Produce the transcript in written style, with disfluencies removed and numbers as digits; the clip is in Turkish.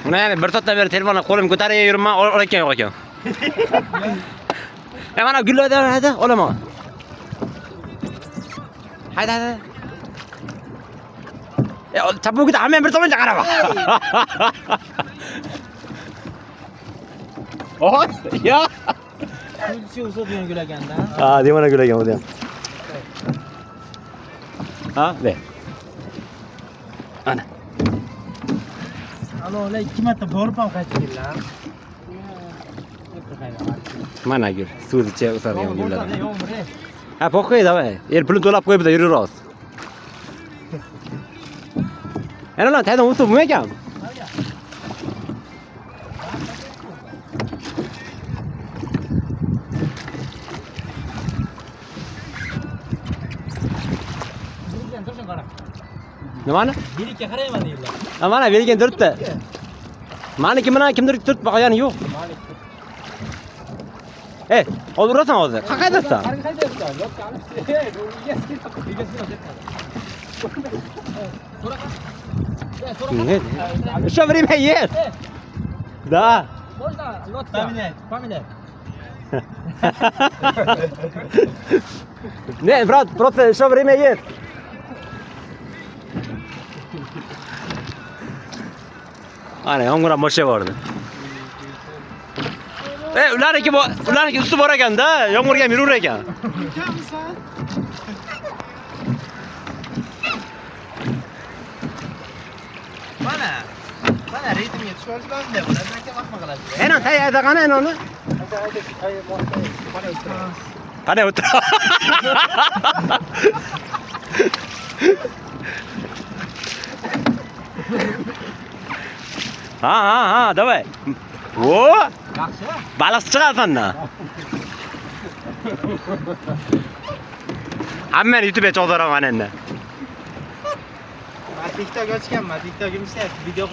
Buna yani bir soatdan beri telefona qo'lim ko'tarib yuribman, olayotgan yo'q ekan. Mana gullardan hadi, olaman. Haydi. Chapugida hamma bir tomonga qarama. Oy, ya. Kulchi uzatgan gulaganda. Ha, demana gulagan o'zi ham. Ha, be. Ana. Alola 2 marta borib ham qaytdilar. Mana gul, suvda o'sargan gullar. Ha, po'qay, davay. Pulni to'lab qo'yib da yuraveramiz. Ana lan, taydan o'tib nima ekan? Nimani? Birikka qarayman deydilar. Ha, mana bergan turibdi. Meniki bilan kimdir turib boqayani yo'q. Hozir urasan hozir. Qayerdasan? Нет. Что время есть? Да. Можно лодка? Поменять. Нет, брат, просто что время есть? Ana, yomg'ir boshlaverdi. Ularniki usti bor ekan-da, yomg'irga ham yuraver ekan. Mana ritmga tushirishmanda, ulardan kim vaqtma qiladi? Enon, tayyorda qani enoni? Qani o'tir. Ha, давай. O! Yaxshi. Baliq chiqarsandan. Hammani YouTube'ga cho'zdiraman endi. Men TikTok ochganman, TikTok'im ishlayapti, video